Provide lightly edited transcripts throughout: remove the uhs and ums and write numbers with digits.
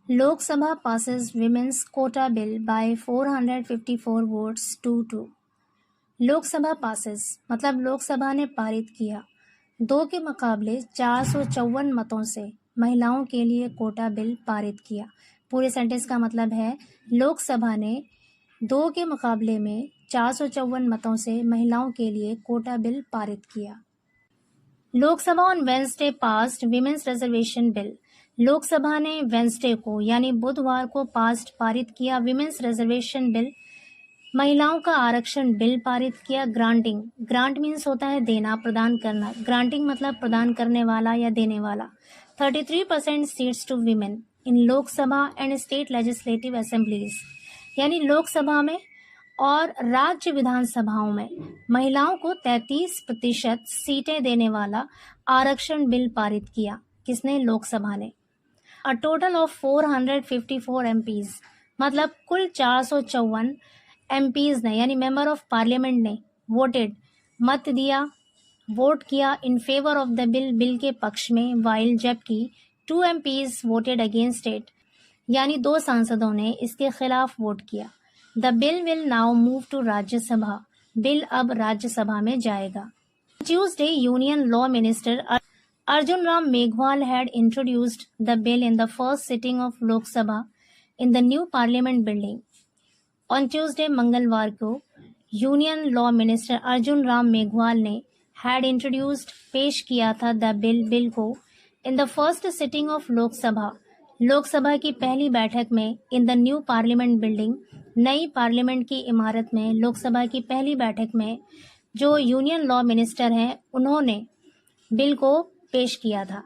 Lok Sabha passes women's quota bill by 454 votes to 2। Lok Sabha passes मतलब लोकसभा ने पारित किया 2 के मुकाबले 454 मतों से महिलाओं के लिए कोटा बिल पारित किया। पूरे सेंटेंस का मतलब है लोकसभा ने 2 के मुकाबले में 454 मतों से महिलाओं के लिए कोटा बिल पारित किया। Lok Sabha on Wednesday passed women's reservation bill. Lok Sabha ने वेंसडे को यानी बुधवार को पारित किया विमेंस रिजर्वेशन बिल, महिलाओं का आरक्षण बिल पारित किया। ग्रांट मीन्स होता है देना, प्रदान करना। ग्रांटिंग मतलब प्रदान करने वाला या देने वाला। 33% seats to women in Lok Sabha and state legislative assemblies, यानी लोकसभा में और राज्य विधानसभाओं में महिलाओं को 33% सीटें देने वाला आरक्षण बिल पारित किया। किसने? लोकसभा ने। अ टोटल ऑफ 454 MPs, मतलब कुल 454 MPs ने यानी मेंबर ऑफ पार्लियामेंट ने वोटेड मत दिया, वोट किया in favour of the bill, bill के पक्ष में, वाइल जबकि 2 MPs वोटेड अगेंस्ट इट, यानी 2 सांसदों ने इसके खिलाफ वोट किया। The bill will now move to Rajya Sabha, bill अब राज्यसभा में जाएगा। Tuesday union law minister Arjun Ram Meghwal had introduced the bill in the first sitting of Lok Sabha in the new Parliament building. On Tuesday, मंगलवार को union law minister Arjun Ram Meghwal ने had introduced पेश किया था the bill को in the first sitting of Lok Sabha की पहली बैठक में in the new Parliament building, नई पार्लियामेंट की इमारत में लोकसभा की पहली बैठक में जो यूनियन लॉ मिनिस्टर हैं उन्होंने बिल को पेश किया था।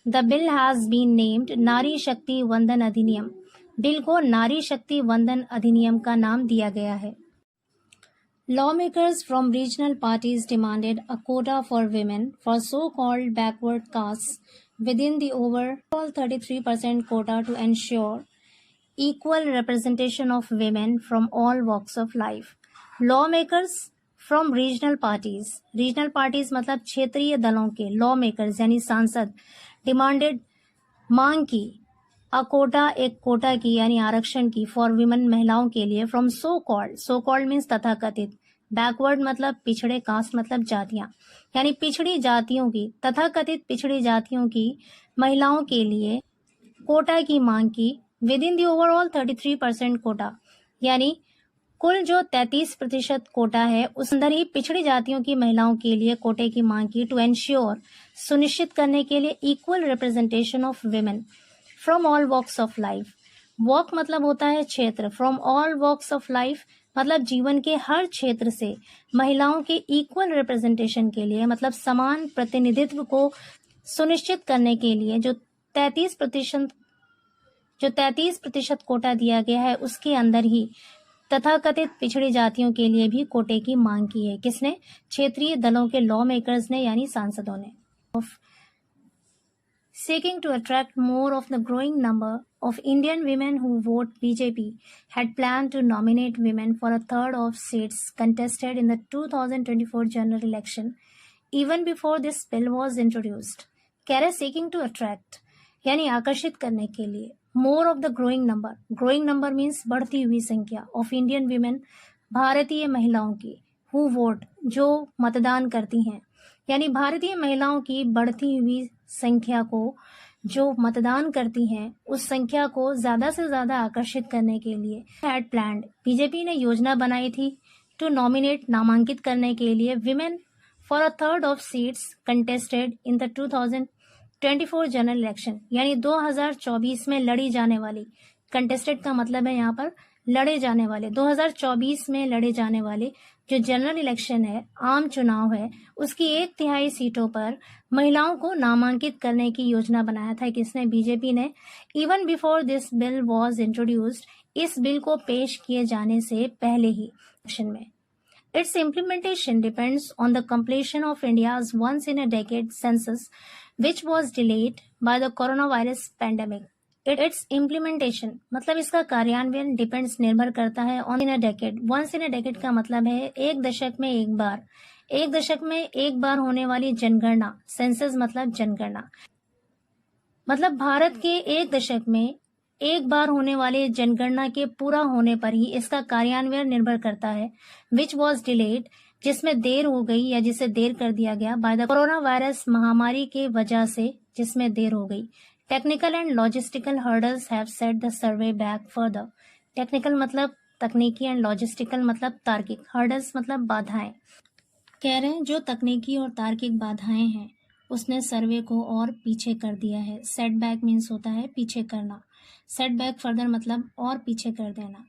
The bill has been named Nari Shakti वंदन अधिनियम, बिल को नारी शक्ति वंदन अधिनियम का नाम दिया गया है। Lawmakers from regional parties demanded a quota for women for so called backward caste within the overall 33% quota to ensure equal representation of women from all walks of life. Lawmakers from regional parties मतलब क्षेत्रीय दलों के, law makers यानी सांसद, demanded मांग की, अ कोटा एक कोटा की यानी आरक्षण की, फॉर विमेन महिलाओं के लिए, फ्रॉम सो कॉल्ड मीन्स तथाकथित, बैकवर्ड मतलब पिछड़े, कास्ट मतलब जातियां, यानी पिछड़ी जातियों की, तथाकथित पिछड़ी जातियों की महिलाओं के लिए कोटा की मांग की। Within the overall 33% quota, यानी कुल जो 33% कोटा है उस अंदर ही पिछड़ी जातियों की महिलाओं के लिए कोटे की मांग की। टू एंश्योर सुनिश्चित करने के लिए equal representation of women from all walks of life. Walk मतलब होता है क्षेत्र, from all walks of life मतलब जीवन के हर क्षेत्र से महिलाओं के इक्वल रिप्रेजेंटेशन के लिए मतलब समान प्रतिनिधित्व को सुनिश्चित करने के लिए जो 33% कोटा दिया गया है उसके अंदर ही तथाकथित पिछड़ी जातियों के लिए भी कोटे की मांग की है। किसने? क्षेत्रीय दलों के लॉ मेकर्स ने यानी सांसदों ने। Seeking to attract more of the growing number of Indian women who vote BJP had planned to nominate women for a third of seats contested in the 2024 general election even before this bill was introduced। कह रहे seeking to attract यानी आकर्षित करने के लिए, more of the growing number means बढ़ती हुई संख्या, ऑफ इंडियन वीमेन भारतीय महिलाओं की, हु वोट जो मतदान करती हैं, यानी भारतीय महिलाओं की बढ़ती हुई संख्या को जो मतदान करती हैं उस संख्या को ज्यादा से ज्यादा आकर्षित करने के लिए हैड प्लान्ड, बीजेपी ने योजना बनाई थी, टू नॉमिनेट नामांकित करने के लिए, women for a third of seats contested in the 2024 general election, यानी 2024 में लड़ी जाने वाली, कंटेस्टेड का मतलब है यहाँ पर लड़े जाने वाले, 2024 में लड़े जाने वाले जो जनरल इलेक्शन है, आम चुनाव है, उसकी 1/3 सीटों पर महिलाओं को नामांकित करने की योजना बनाया था। किसने? बीजेपी ने। Even before this bill was introduced, इस बिल को पेश किए जाने से पहले ही इलेक्शन में। Its implementation depends on the completion of India's once-in-a-decade census, which was delayed by the coronavirus pandemic. Its implementation मतलब इसका कार्यान्वयन depends निर्भर करता है on in a decade। once in a decade का मतलब है एक दशक में एक बार होने वाली जनगणना, सेंसस मतलब जनगणना, मतलब भारत के एक दशक में एक बार होने वाले जनगणना के पूरा होने पर ही इसका कार्यान्वयन निर्भर करता है, विच वॉज डिलेड, जिसमें देर हो गई या जिसे देर कर दिया गया बाय द कोरोना वायरस महामारी के वजह से, जिसमें देर हो गई। Technical and logistical hurdles have set the survey back further. Technical मतलब तकनीकी एंड लॉजिस्टिकल मतलब तार्किक, हर्डल्स मतलब बाधाएं। कह रहे हैं जो तकनीकी और तार्किक बाधाएं हैं उसने सर्वे को और पीछे कर दिया है। सेटबैक मीन्स होता है पीछे करना, सेटबैक फर्दर मतलब और पीछे कर देना।